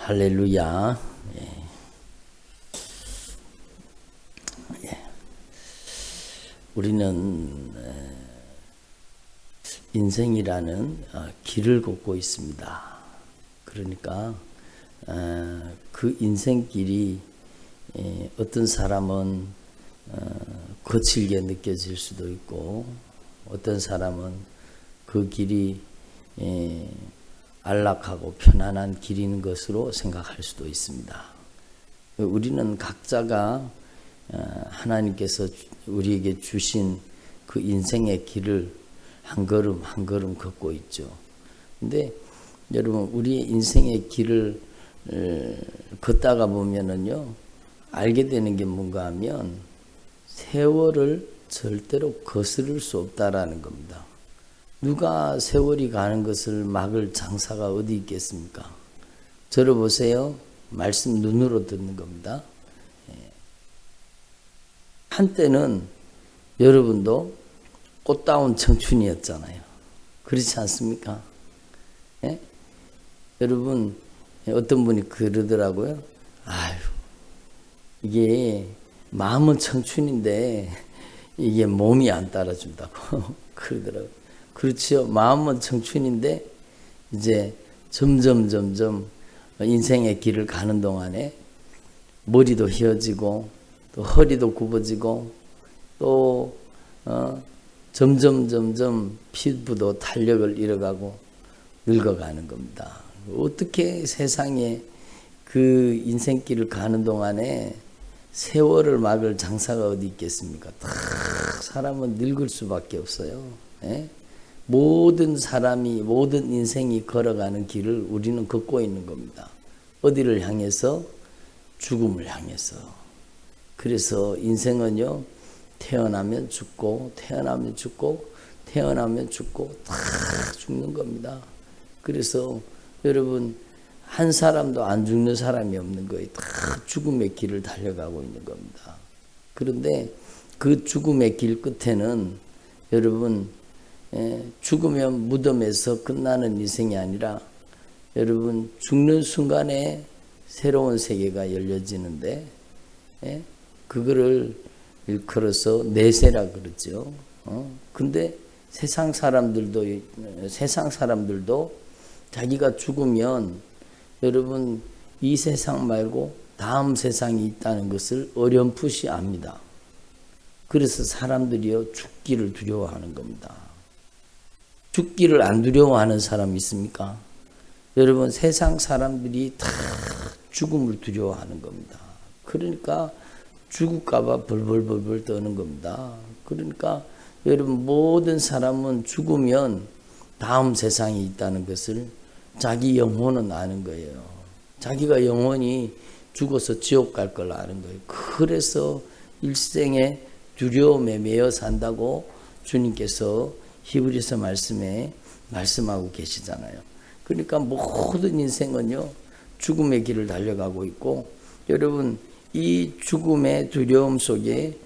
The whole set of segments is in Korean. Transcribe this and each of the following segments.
할렐루야. 예. 우리는 인생이라는 길을 걷고 있습니다. 그러니까 그 인생길이 어떤 사람은 거칠게 느껴질 수도 있고, 어떤 사람은 그 길이 안락하고 편안한 길인 것으로 생각할 수도 있습니다. 우리는 각자가 하나님께서 우리에게 주신 그 인생의 길을 한 걸음 한 걸음 걷고 있죠. 근데 여러분, 우리의 인생의 길을 걷다가 보면은요, 알게 되는 게 뭔가 하면 세월을 절대로 거스를 수 없다라는 겁니다. 누가 세월이 가는 것을 막을 장사가 어디 있겠습니까? 저를 보세요. 말씀 눈으로 듣는 겁니다. 한때는 여러분도 꽃다운 청춘이었잖아요. 그렇지 않습니까? 예? 여러분, 어떤 분이 그러더라고요. 아유, 이게 마음은 청춘인데 이게 몸이 안 따라준다고 그러더라고요. 그렇죠. 마음은 청춘인데 이제 점점 인생의 길을 가는 동안에 머리도 휘어지고 또 허리도 굽어지고 또 점점 피부도 탄력을 잃어가고 늙어가는 겁니다. 어떻게 세상에 그 인생길을 가는 동안에 세월을 막을 장사가 어디 있겠습니까? 다 사람은 늙을 수밖에 없어요. 예? 모든 사람이, 모든 인생이 걸어가는 길을 우리는 걷고 있는 겁니다. 어디를 향해서? 죽음을 향해서. 그래서 인생은요, 태어나면 죽고, 태어나면 죽고, 태어나면 죽고, 다 죽는 겁니다. 그래서 여러분, 한 사람도 안 죽는 사람이 없는 거예요. 다 죽음의 길을 달려가고 있는 겁니다. 그런데 그 죽음의 길 끝에는 여러분, 죽으면 무덤에서 끝나는 인생이 아니라 여러분, 죽는 순간에 새로운 세계가 열려지는데, 그거를 일컬어서 내세라 그러죠. 근데 세상 사람들도 자기가 죽으면 여러분, 이 세상 말고 다음 세상이 있다는 것을 어렴풋이 압니다. 그래서 사람들이요, 죽기를 두려워하는 겁니다. 죽기를 안 두려워하는 사람이 있습니까? 여러분, 세상 사람들이 다 죽음을 두려워하는 겁니다. 그러니까 죽을까봐 벌벌벌벌 떠는 겁니다. 그러니까 여러분, 모든 사람은 죽으면 다음 세상이 있다는 것을 자기 영혼은 아는 거예요. 자기가 영혼이 죽어서 지옥 갈 걸 아는 거예요. 그래서 일생에 두려움에 매여 산다고 주님께서 히브리서 말씀에 말씀하고 계시잖아요. 그러니까 모든 인생은요, 죽음의 길을 달려가고 있고, 여러분, 이 죽음의 두려움 속에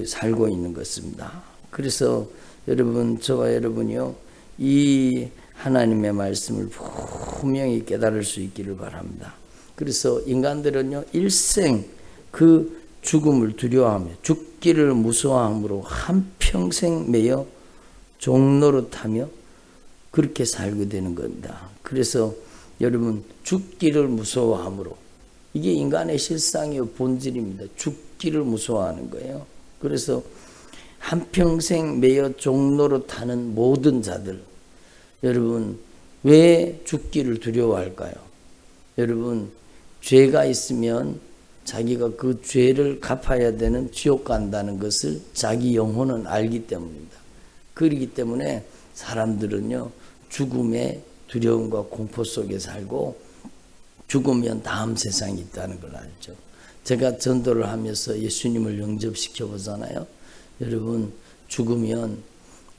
살고 있는 것입니다. 그래서 여러분, 저와 여러분이요, 이 하나님의 말씀을 분명히 깨달을 수 있기를 바랍니다. 그래서 인간들은요, 일생 그 죽음을 두려워하며 죽기를 무서워함으로 한평생 매여 종노릇하며 그렇게 살게 되는 겁니다. 그래서 여러분, 죽기를 무서워함으로, 이게 인간의 실상이요, 본질입니다. 죽기를 무서워하는 거예요. 그래서 한평생 매여 종노릇하는 모든 자들, 여러분, 왜 죽기를 두려워할까요? 여러분, 죄가 있으면 자기가 그 죄를 갚아야 되는 지옥 간다는 것을 자기 영혼은 알기 때문입니다. 그렇기 때문에 사람들은요, 죽음의 두려움과 공포 속에 살고 죽으면 다음 세상이 있다는 걸 알죠. 제가 전도를 하면서 예수님을 영접시켜 보잖아요. 여러분, 죽으면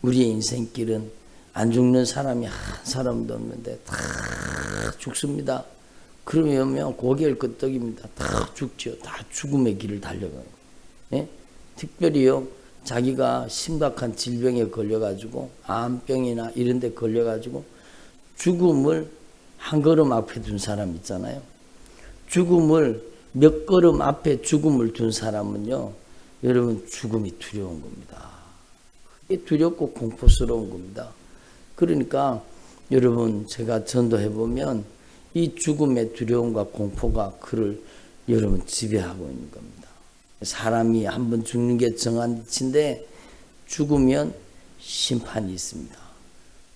우리의 인생길은 안 죽는 사람이 한 사람도 없는데 다 죽습니다. 그러면 고개를 끄덕입니다. 다 죽죠. 다 죽음의 길을 달려가요. 예? 특별히요, 자기가 심각한 질병에 걸려가지고 암병이나 이런 데 걸려가지고 죽음을 한 걸음 앞에 둔 사람 있잖아요. 죽음을 몇 걸음 앞에 죽음을 둔 사람은요, 여러분 죽음이 두려운 겁니다. 그게 두렵고 공포스러운 겁니다. 그러니까 여러분 제가 전도해 보면 이 죽음의 두려움과 공포가 그를 여러분 지배하고 있는 겁니다. 사람이 한번 죽는 게 정한 이치인데 죽으면 심판이 있습니다.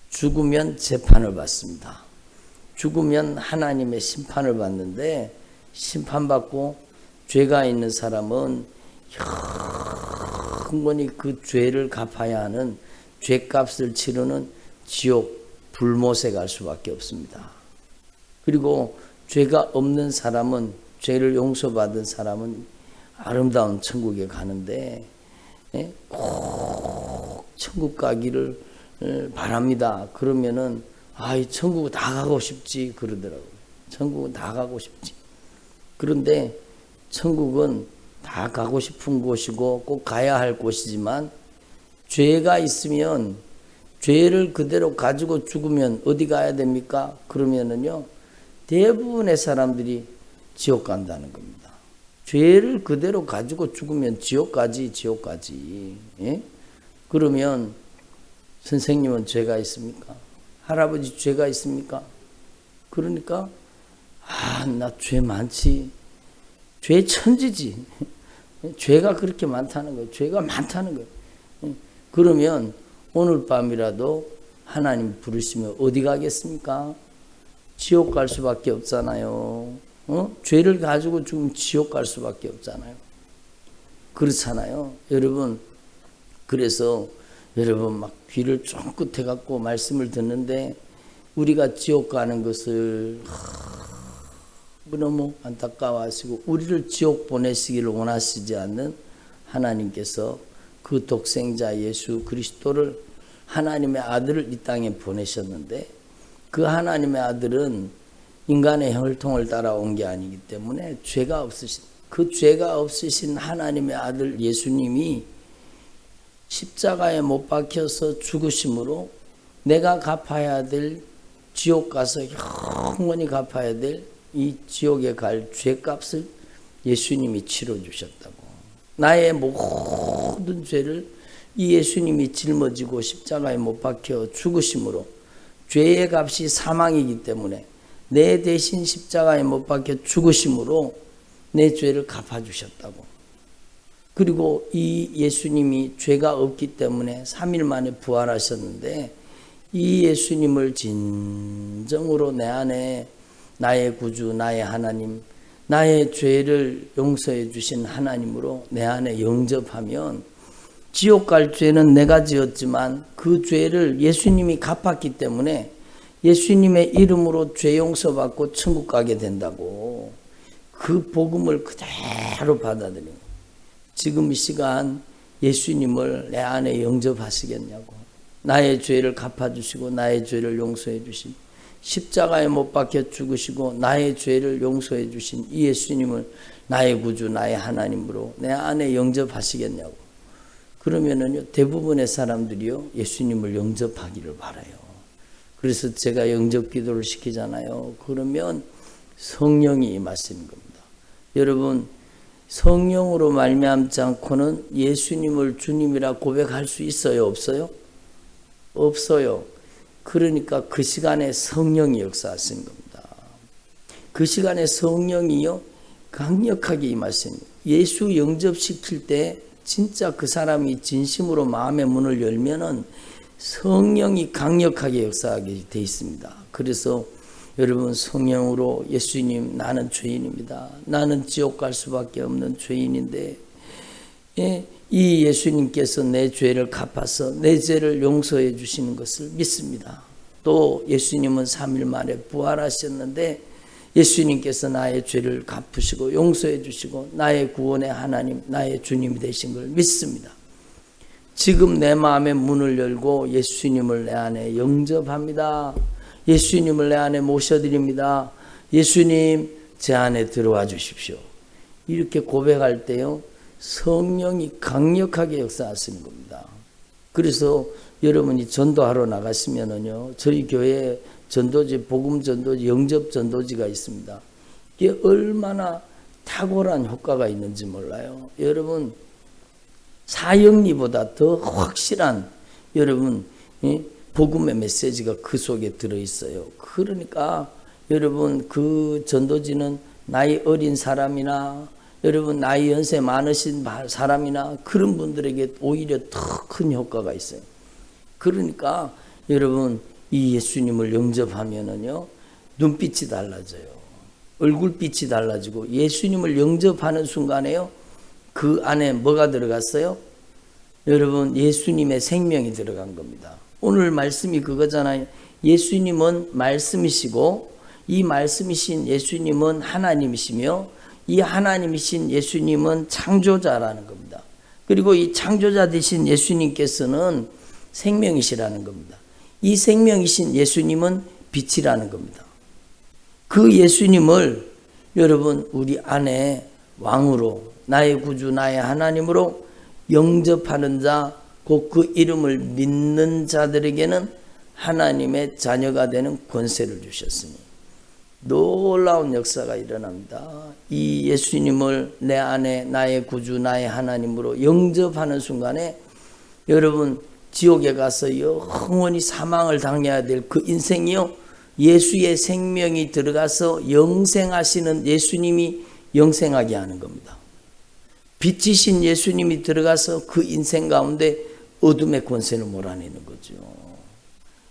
죽으면 재판을 받습니다. 죽으면 하나님의 심판을 받는데 심판받고 죄가 있는 사람은 영원히 그 죄를 갚아야 하는 죄값을 치르는 지옥 불못에 갈 수밖에 없습니다. 그리고 죄가 없는 사람은 죄를 용서받은 사람은 아름다운 천국에 가는데 꼭 천국 가기를 바랍니다. 그러면은 이 천국 다 가고 싶지 그러더라고요. 천국은 다 가고 싶지. 그런데 천국은 다 가고 싶은 곳이고 꼭 가야 할 곳이지만 죄가 있으면 죄를 그대로 가지고 죽으면 어디 가야 됩니까? 그러면은요 대부분의 사람들이 지옥 간다는 겁니다. 죄를 그대로 가지고 죽으면 지옥 가지. 예? 그러면 선생님은 죄가 있습니까? 할아버지 죄가 있습니까? 그러니까 나 죄 많지. 죄 천지지. 죄가 그렇게 많다는 거예요. 죄가 많다는 거예요. 그러면 오늘 밤이라도 하나님 부르시면 어디 가겠습니까? 지옥 갈 수밖에 없잖아요. 죄를 가지고 죽으면 지옥 갈 수밖에 없잖아요. 그렇잖아요. 여러분, 그래서 여러분 막 귀를 쫑긋해 갖고 말씀을 듣는데 우리가 지옥 가는 것을 너무 안타까워하시고 우리를 지옥 보내시기를 원하시지 않는 하나님께서 그 독생자 예수 그리스도를 하나님의 아들을 이 땅에 보내셨는데 그 하나님의 아들은 인간의 혈통을 따라온 게 아니기 때문에 죄가 없으신 그 죄가 없으신 하나님의 아들 예수님이 십자가에 못 박혀서 죽으심으로 내가 갚아야 될 지옥 가서 영원히 갚아야 될 이 지옥에 갈 죄값을 예수님이 치러주셨다고. 나의 모든 죄를 이 예수님이 짊어지고 십자가에 못 박혀 죽으심으로 죄의 값이 사망이기 때문에 내 대신 십자가에 못 박혀 죽으심으로 내 죄를 갚아주셨다고. 그리고 이 예수님이 죄가 없기 때문에 3일 만에 부활하셨는데 이 예수님을 진정으로 내 안에 나의 구주, 나의 하나님, 나의 죄를 용서해 주신 하나님으로 내 안에 영접하면 지옥 갈 죄는 내가 지었지만 그 죄를 예수님이 갚았기 때문에 예수님의 이름으로 죄 용서받고 천국 가게 된다고. 그 복음을 그대로 받아들이는 지금 이 시간 예수님을 내 안에 영접하시겠냐고. 나의 죄를 갚아주시고 나의 죄를 용서해 주신 십자가에 못 박혀 죽으시고 나의 죄를 용서해 주신 이 예수님을 나의 구주 나의 하나님으로 내 안에 영접하시겠냐고. 그러면은요 대부분의 사람들이요 예수님을 영접하기를 바라요. 그래서 제가 영접 기도를 시키잖아요. 그러면 성령이 임하시는 겁니다. 여러분 성령으로 말미암지 않고는 예수님을 주님이라 고백할 수 있어요? 없어요? 없어요. 그러니까 그 시간에 성령이 역사하신 겁니다. 그 시간에 성령이요 강력하게 임하신 예수 영접시킬 때 진짜 그 사람이 진심으로 마음의 문을 열면은 성령이 강력하게 역사하게 돼 있습니다. 그래서 여러분 성령으로 예수님 나는 죄인입니다. 나는 지옥 갈 수밖에 없는 죄인인데 이 예수님께서 내 죄를 갚아서 내 죄를 용서해 주시는 것을 믿습니다. 또 예수님은 3일 만에 부활하셨는데 예수님께서 나의 죄를 갚으시고 용서해 주시고 나의 구원의 하나님 나의 주님이 되신 걸 믿습니다. 지금 내 마음의 문을 열고 예수님을 내 안에 영접합니다. 예수님을 내 안에 모셔드립니다. 예수님 제 안에 들어와 주십시오. 이렇게 고백할 때요 성령이 강력하게 역사하시는 겁니다. 그래서 여러분이 전도하러 나가시면은요 저희 교회 전도지, 복음 전도지, 영접 전도지가 있습니다. 이게 얼마나 탁월한 효과가 있는지 몰라요. 여러분, 사형리보다 더 확실한 여러분 복음의 메시지가 그 속에 들어있어요. 그러니까 여러분 그 전도지는 나이 어린 사람이나 여러분 나이 연세 많으신 사람이나 그런 분들에게 오히려 더 큰 효과가 있어요. 그러니까 여러분 이 예수님을 영접하면은요 눈빛이 달라져요. 얼굴빛이 달라지고 예수님을 영접하는 순간에요 그 안에 뭐가 들어갔어요? 여러분 예수님의 생명이 들어간 겁니다. 오늘 말씀이 그거잖아요. 예수님은 말씀이시고 이 말씀이신 예수님은 하나님이시며 이 하나님이신 예수님은 창조자라는 겁니다. 그리고 이 창조자 되신 예수님께서는 생명이시라는 겁니다. 이 생명이신 예수님은 빛이라는 겁니다. 그 예수님을 여러분 우리 안에 왕으로 나의 구주 나의 하나님으로 영접하는 자, 곧 그 이름을 믿는 자들에게는 하나님의 자녀가 되는 권세를 주셨으니 놀라운 역사가 일어납니다. 이 예수님을 내 안에 나의 구주 나의 하나님으로 영접하는 순간에 여러분 지옥에 가서 영원히 사망을 당해야 될 그 인생이요 예수의 생명이 들어가서 영생하시는 예수님이 영생하게 하는 겁니다. 빛이신 예수님이 들어가서 그 인생 가운데 어둠의 권세를 몰아내는 거죠.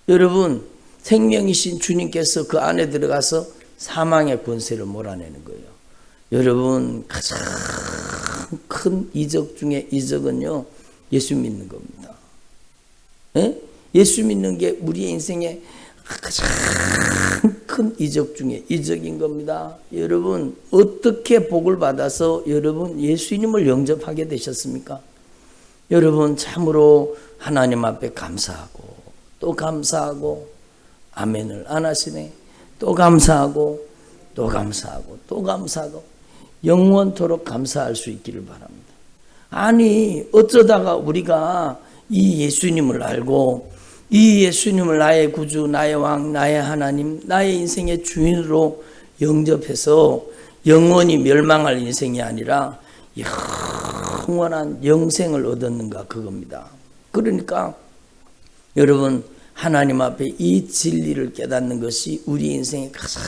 여러분 생명이신 주님께서 그 안에 들어가서 사망의 권세를 몰아내는 거예요. 여러분 가장 큰 이적 중에 이적은요 예수 믿는 겁니다. 예? 예수 믿는 게 우리의 인생에 가장 큰 이적 중에 이적인 겁니다. 여러분 어떻게 복을 받아서 여러분 예수님을 영접하게 되셨습니까? 여러분 참으로 하나님 앞에 감사하고 또 감사하고 아멘을 안 하시네. 또 감사하고 또 감사하고 또 감사하고 영원토록 감사할 수 있기를 바랍니다. 아니 어쩌다가 우리가 이 예수님을 알고 이 예수님을 나의 구주 나의 왕 나의 하나님 나의 인생의 주인으로 영접해서 영원히 멸망할 인생이 아니라 영원한 영생을 얻었는가 그겁니다. 그러니까 여러분 하나님 앞에 이 진리를 깨닫는 것이 우리 인생의 가장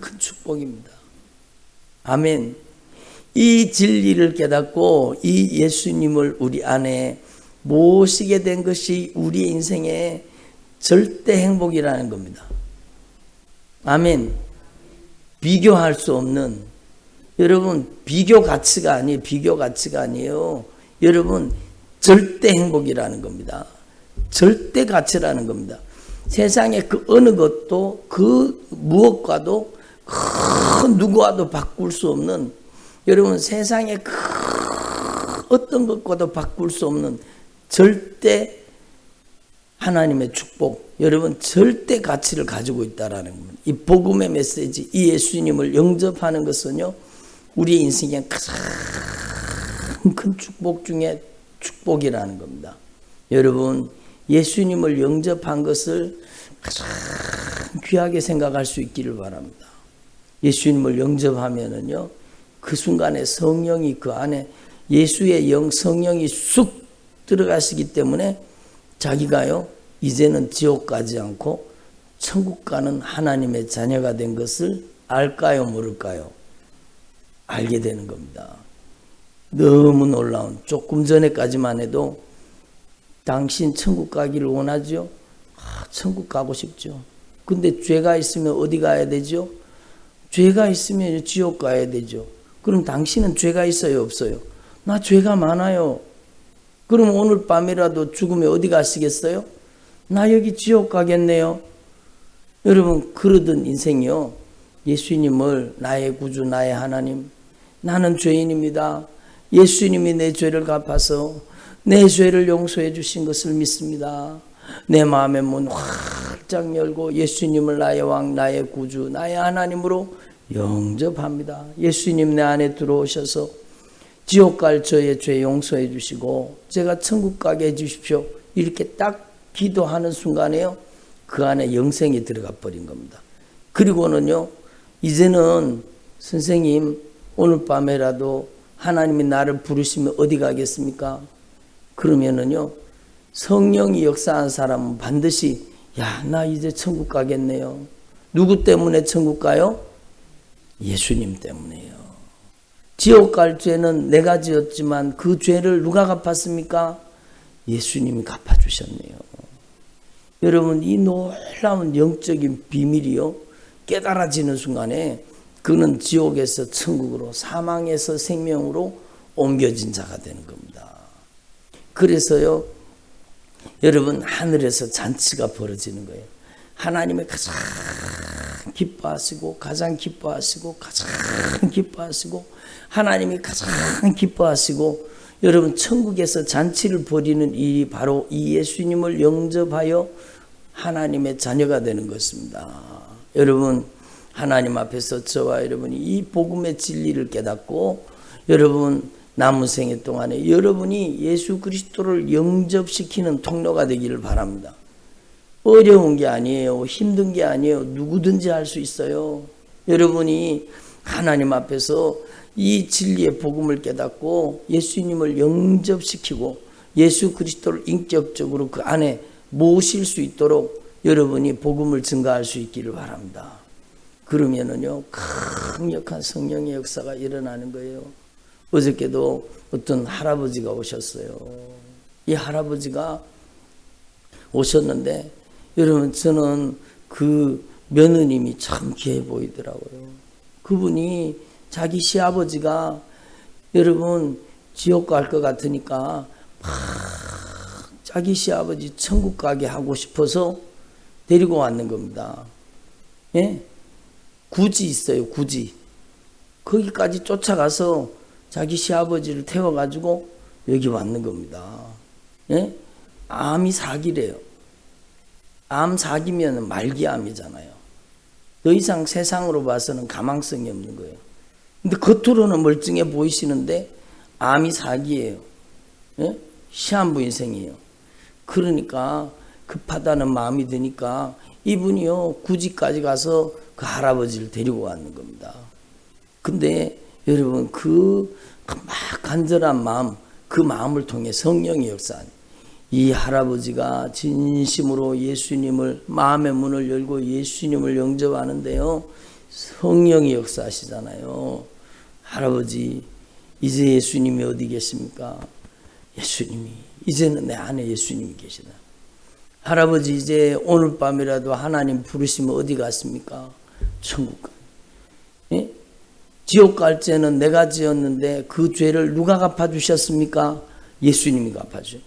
큰 축복입니다. 아멘. 이 진리를 깨닫고 이 예수님을 우리 안에 모시게 된 것이 우리 인생의 절대 행복이라는 겁니다. 아멘. 비교할 수 없는 여러분 비교 가치가 아니에요. 여러분 절대 행복이라는 겁니다. 절대 가치라는 겁니다. 세상에 그 어느 것도 그 무엇과도 그 누구와도 바꿀 수 없는 여러분 세상에 그 어떤 것과도 바꿀 수 없는 절대 하나님의 축복 여러분 절대 가치를 가지고 있다라는 겁니다. 이 복음의 메시지 이 예수님을 영접하는 것은요 우리 인생의 가장 큰 축복 중에 축복이라는 겁니다. 여러분 예수님을 영접한 것을 가장 귀하게 생각할 수 있기를 바랍니다. 예수님을 영접하면은요 그 순간에 성령이 그 안에 예수의 영 성령이 쑥 들어가시기 때문에 자기가요 이제는 지옥 가지 않고 천국 가는 하나님의 자녀가 된 것을 알까요 모를까요? 알게 되는 겁니다. 너무 놀라운 조금 전에까지만 해도 당신 천국 가기를 원하죠? 천국 가고 싶죠. 근데 죄가 있으면 어디 가야 되죠? 죄가 있으면 지옥 가야 되죠. 그럼 당신은 죄가 있어요 없어요? 나 죄가 많아요. 그럼 오늘 밤이라도 죽으면 어디 가시겠어요? 나 여기 지옥 가겠네요. 여러분 그러던 인생이요 예수님을 나의 구주 나의 하나님 나는 죄인입니다. 예수님이 내 죄를 갚아서 내 죄를 용서해 주신 것을 믿습니다. 내 마음의 문 활짝 열고 예수님을 나의 왕 나의 구주 나의 하나님으로 영접합니다. 예수님 내 안에 들어오셔서 지옥 갈 저의 죄 용서해 주시고 제가 천국 가게 해 주십시오. 이렇게 딱 기도하는 순간에요 그 안에 영생이 들어가 버린 겁니다. 그리고는요, 이제는 선생님 오늘 밤에라도 하나님이 나를 부르시면 어디 가겠습니까? 그러면은요, 성령이 역사한 사람은 반드시 야, 나 이제 천국 가겠네요. 누구 때문에 천국 가요? 예수님 때문에요. 지옥 갈 죄는 내가 지었지만 그 죄를 누가 갚았습니까? 예수님이 갚아주셨네요. 여러분, 이 놀라운 영적인 비밀이요, 깨달아지는 순간에 그는 지옥에서 천국으로, 사망에서 생명으로 옮겨진 자가 되는 겁니다. 그래서요, 여러분, 하늘에서 잔치가 벌어지는 거예요. 하나님의 가장 기뻐하시고 가장 기뻐하시고 가장 기뻐하시고 하나님이 가장 기뻐하시고, 여러분, 천국에서 잔치를 벌이는 일이 바로 이 예수님을 영접하여 하나님의 자녀가 되는 것입니다. 여러분, 하나님 앞에서 저와 여러분이 이 복음의 진리를 깨닫고 여러분 남은 생애 동안에 여러분이 예수 그리스도를 영접시키는 통로가 되기를 바랍니다. 어려운 게 아니에요. 힘든 게 아니에요. 누구든지 할 수 있어요. 여러분이 하나님 앞에서 이 진리의 복음을 깨닫고 예수님을 영접시키고 예수 그리스도를 인격적으로 그 안에 모실 수 있도록 여러분이 복음을 증가할 수 있기를 바랍니다. 그러면은요, 강력한 성령의 역사가 일어나는 거예요. 어저께도 어떤 할아버지가 오셨어요. 이 할아버지가 오셨는데, 여러분, 저는 그 며느님이 참 귀해 보이더라고요. 그분이 자기 시아버지가 여러분 지옥 갈 것 같으니까 막 자기 시아버지 천국 가게 하고 싶어서 데리고 왔는 겁니다. 예? 굳이 있어요, 굳이. 거기까지 쫓아가서 자기 시아버지를 태워가지고 여기 왔는 겁니다. 예? 암이 사기래요. 암 사기면 말기암이잖아요. 더 이상 세상으로 봐서는 가망성이 없는 거예요. 근데 겉으로는 멀쩡해 보이시는데 암이 사기예요. 예? 시한부 인생이에요. 그러니까 급하다는 마음이 드니까 이분이요, 구지까지 가서 그 할아버지를 데리고 왔는 겁니다. 근데 여러분, 그 막 간절한 마음, 그 마음을 통해 성령의 역사한 이 할아버지가 진심으로 예수님을, 마음의 문을 열고 예수님을 영접하는데요, 성령이 역사하시잖아요. 할아버지, 이제 예수님이 어디 계십니까? 예수님이, 이제는 내 안에 예수님이 계시다. 할아버지, 이제 오늘 밤이라도 하나님 부르시면 어디 갔습니까? 천국 가. 예? 지옥 갈 죄는 내가 지었는데 그 죄를 누가 갚아주셨습니까? 예수님이 갚아줘요.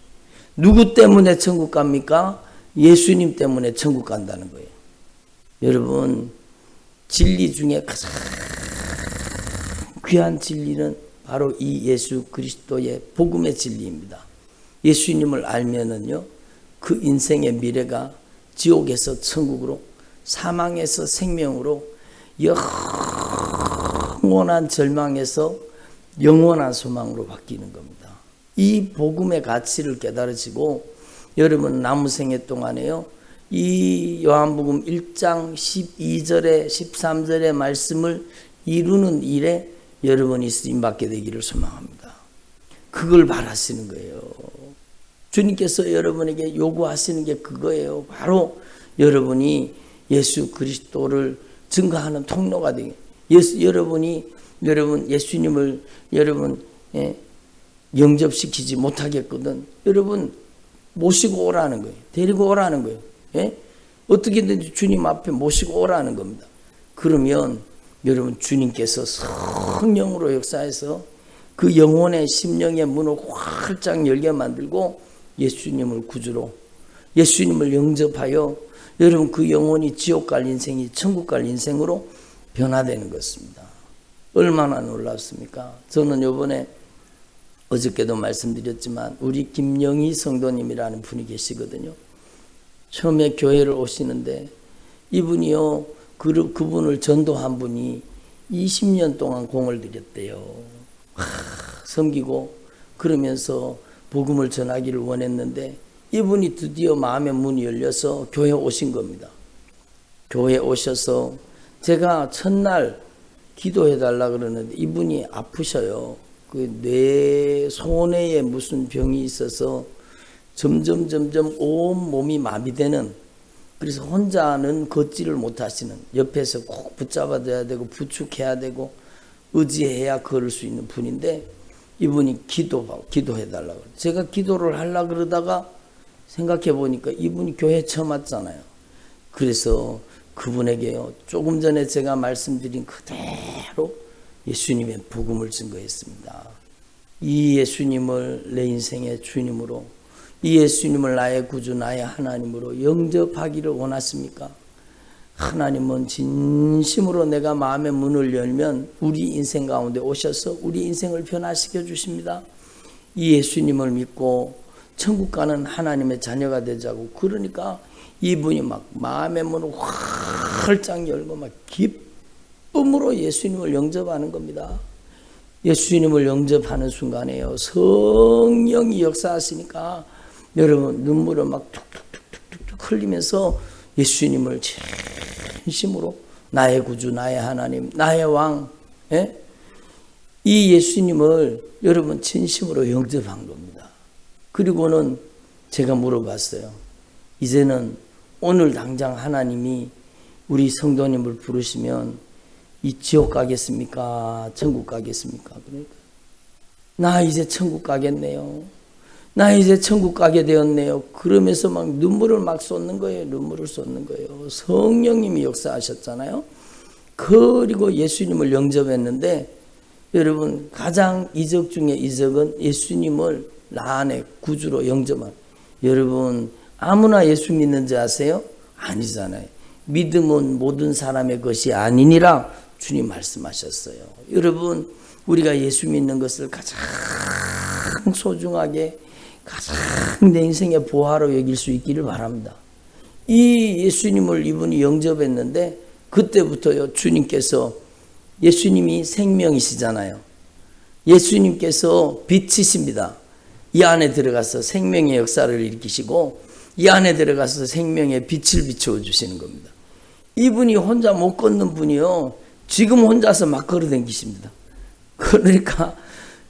누구 때문에 천국 갑니까? 예수님 때문에 천국 간다는 거예요. 여러분, 진리 중에 가장 귀한 진리는 바로 이 예수 그리스도의 복음의 진리입니다. 예수님을 알면은요, 그 인생의 미래가 지옥에서 천국으로, 사망에서 생명으로, 영원한 절망에서 영원한 소망으로 바뀌는 겁니다. 이 복음의 가치를 깨달으시고 여러분 남은 생애 동안에요, 이 요한복음 1장 12절에 13절의 말씀을 이루는 일에 여러분이 쓰임받게 되기를 소망합니다. 그걸 바라시는 거예요. 주님께서 여러분에게 요구하시는 게 그거예요. 바로 여러분이 예수 그리스도를 증거하는 통로가 되게, 여러분 예수님을 영접시키지 못하겠거든. 여러분 모시고 오라는 거예요. 데리고 오라는 거예요. 예? 어떻게든지 주님 앞에 모시고 오라는 겁니다. 그러면 여러분 주님께서 성령으로 역사해서 그 영혼의 심령의 문을 활짝 열게 만들고 예수님을 구주로, 예수님을 영접하여 여러분 그 영혼이 지옥 갈 인생이 천국 갈 인생으로 변화되는 것입니다. 얼마나 놀랍습니까? 저는 요번에 어저께도 말씀드렸지만 우리 김영희 성도님이라는 분이 계시거든요. 처음에 교회를 오시는데 이분이요, 그분을 전도한 분이 20년 동안 공을 들였대요. 섬기고 그러면서 복음을 전하기를 원했는데 이분이 드디어 마음의 문이 열려서 교회에 오신 겁니다. 교회에 오셔서 제가 첫날 기도해 달라 그러는데 이분이 아프셔요. 그 뇌 손해에 무슨 병이 있어서 점점 온 몸이 마비되는, 그래서 혼자는 걷지를 못하시는, 옆에서 꼭 붙잡아줘야 되고 부축해야 되고 의지해야 걸을 수 있는 분인데 이분이 기도해 달라고. 제가 기도를 하려고 그러다가 생각해 보니까 이분이 교회 처음 왔잖아요. 그래서 그분에게요, 조금 전에 제가 말씀드린 그대로 예수님의 복음을 증거했습니다. 이 예수님을 내 인생의 주님으로, 이 예수님을 나의 구주, 나의 하나님으로 영접하기를 원하십니까? 하나님은 진심으로 내가 마음의 문을 열면 우리 인생 가운데 오셔서 우리 인생을 변화시켜 주십니다. 이 예수님을 믿고 천국 가는 하나님의 자녀가 되자고. 그러니까 이분이 막 마음의 문을 활짝 열고 막 기쁨으로 예수님을 영접하는 겁니다. 예수님을 영접하는 순간에요, 성령이 역사하시니까 여러분 눈물을 막 툭툭툭툭 흘리면서 예수님을 진심으로 나의 구주, 나의 하나님, 나의 왕, 이 예수님을 여러분 진심으로 영접한 겁니다. 그리고는 제가 물어봤어요. 이제는 오늘 당장 하나님이 우리 성도님을 부르시면 이 지옥 가겠습니까? 천국 가겠습니까? 그러니까 나 이제 천국 가겠네요. 나 이제 천국 가게 되었네요. 그러면서 막 눈물을 막 쏟는 거예요. 눈물을 쏟는 거예요. 성령님이 역사하셨잖아요. 그리고 예수님을 영접했는데 여러분 가장 이적 중에 이적은 예수님을 나 안에 구주로 영접한. 여러분 아무나 예수 믿는지 아세요? 아니잖아요. 믿음은 모든 사람의 것이 아니니라 주님 말씀하셨어요. 여러분 우리가 예수 믿는 것을 가장 소중하게, 가장 내 인생의 보화로 여길 수 있기를 바랍니다. 이 예수님을 이분이 영접했는데 그때부터요, 주님께서, 예수님이 생명이시잖아요. 예수님께서 빛이십니다. 이 안에 들어가서 생명의 역사를 일으키시고 이 안에 들어가서 생명의 빛을 비추어 주시는 겁니다. 이분이 혼자 못 걷는 분이요, 지금 혼자서 막 걸어 다니십니다. 그러니까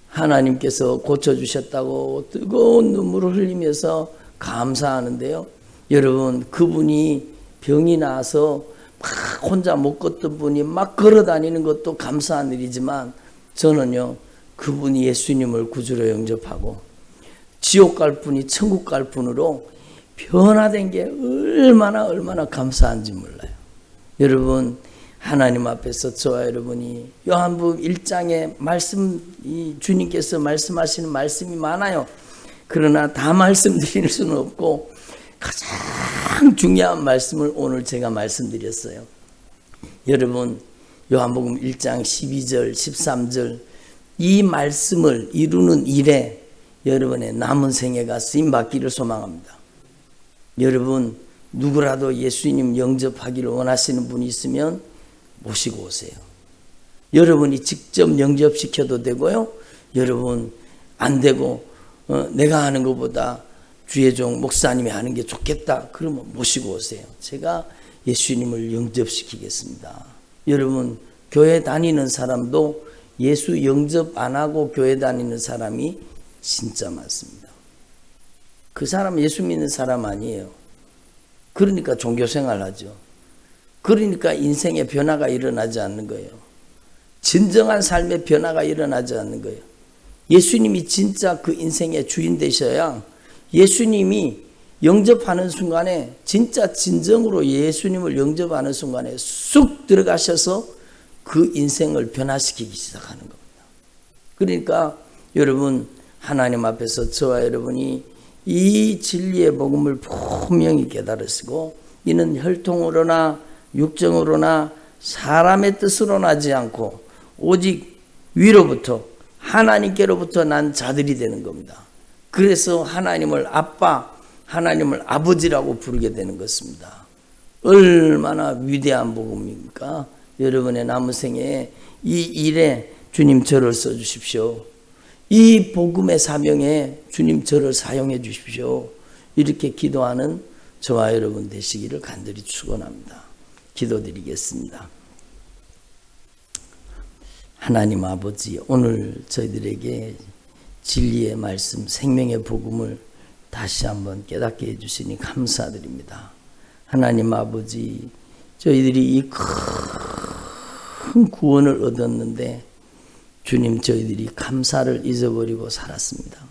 하나님께서 고쳐주셨다고 뜨거운 눈물을 흘리면서 감사하는데요. 여러분 그분이 병이 나서 막 혼자 못 걷던 분이 막 걸어 다니는 것도 감사한 일이지만 저는요, 그분이 예수님을 구주로 영접하고 지옥 갈 분이 천국 갈 분으로 변화된 게 얼마나 감사한지 몰라요. 여러분 하나님 앞에서 저와 여러분이 요한복음 1장에 말씀, 이 주님께서 말씀하시는 말씀이 많아요. 그러나 다 말씀드릴 수는 없고 가장 중요한 말씀을 오늘 제가 말씀드렸어요. 여러분 요한복음 1장 12절 13절 이 말씀을 이루는 일에 여러분의 남은 생애가 쓰임받기를 소망합니다. 여러분 누구라도 예수님 영접하기를 원하시는 분이 있으면 모시고 오세요. 여러분이 직접 영접시켜도 되고요, 여러분 안 되고 내가 하는 것보다 주의 종 목사님이 하는 게 좋겠다 그러면 모시고 오세요. 제가 예수님을 영접시키겠습니다. 여러분 교회 다니는 사람도 예수 영접 안 하고 교회 다니는 사람이 진짜 많습니다. 그 사람 예수 믿는 사람 아니에요. 그러니까 종교생활 하죠. 그러니까 인생의 변화가 일어나지 않는 거예요. 진정한 삶의 변화가 일어나지 않는 거예요. 예수님이 진짜 그 인생의 주인 되셔야, 예수님이 영접하는 순간에, 진짜 진정으로 예수님을 영접하는 순간에 쑥 들어가셔서 그 인생을 변화시키기 시작하는 겁니다. 그러니까 여러분 하나님 앞에서 저와 여러분이 이 진리의 복음을 분명히 깨달으시고 이는 혈통으로나 육정으로나 사람의 뜻으로 나지 않고 오직 위로부터 하나님께로부터 난 자들이 되는 겁니다. 그래서 하나님을 아빠, 하나님을 아버지라고 부르게 되는 것입니다. 얼마나 위대한 복음입니까? 여러분의 남은 생에 이 일에 주님 저를 써주십시오. 이 복음의 사명에 주님 저를 사용해 주십시오. 이렇게 기도하는 저와 여러분 되시기를 간절히 축원합니다. 기도드리겠습니다. 하나님 아버지, 오늘 저희들에게 진리의 말씀, 생명의 복음을 다시 한번 깨닫게 해주시니 감사드립니다. 하나님 아버지, 저희들이 이 큰 구원을 얻었는데 주님, 저희들이 감사를 잊어버리고 살았습니다.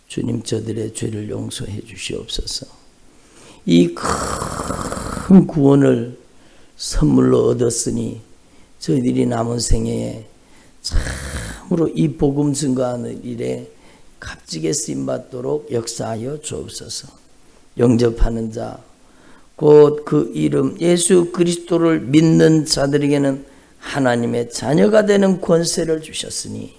주님, 저들의 죄를 용서해 주시옵소서. 이 큰 구원을 선물로 얻었으니 저희들이 남은 생애에 참으로 이 복음 증거하는 일에 값지게 쓰임받도록 역사하여 주옵소서. 영접하는 자, 곧 그 이름 예수 그리스도를 믿는 자들에게는 하나님의 자녀가 되는 권세를 주셨으니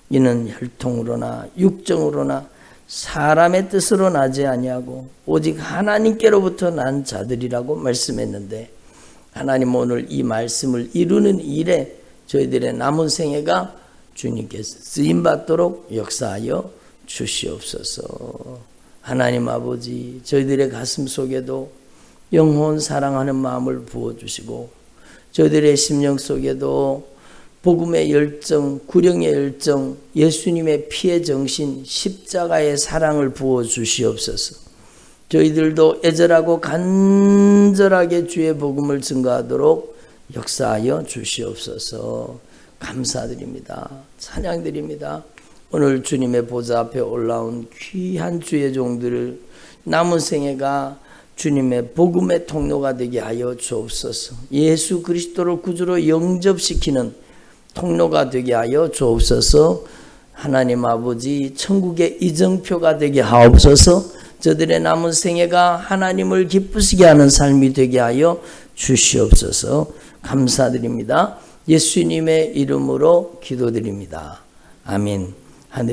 이는 혈통으로나 육정으로나 사람의 뜻으로 나지 아니하고 오직 하나님께로부터 난 자들이라고 말씀했는데, 하나님 오늘 이 말씀을 이루는 일에 저희들의 남은 생애가 주님께서 쓰임받도록 역사하여 주시옵소서. 하나님 아버지, 저희들의 가슴 속에도 영혼 사랑하는 마음을 부어주시고 저희들의 심령 속에도 복음의 열정, 구령의 열정, 예수님의 피의 정신, 십자가의 사랑을 부어주시옵소서. 저희들도 애절하고 간절하게 주의 복음을 증거하도록 역사하여 주시옵소서. 감사드립니다. 찬양드립니다. 오늘 주님의 보좌 앞에 올라온 귀한 주의 종들을 남은 생애가 주님의 복음의 통로가 되게 하여 주옵소서. 예수 그리스도를 구주로 영접시키는 통로가 되게 하여 주옵소서. 하나님 아버지, 천국의 이정표가 되게 하옵소서. 저들의 남은 생애가 하나님을 기쁘시게 하는 삶이 되게 하여 주시옵소서. 감사드립니다. 예수님의 이름으로 기도드립니다. 아멘. 하늘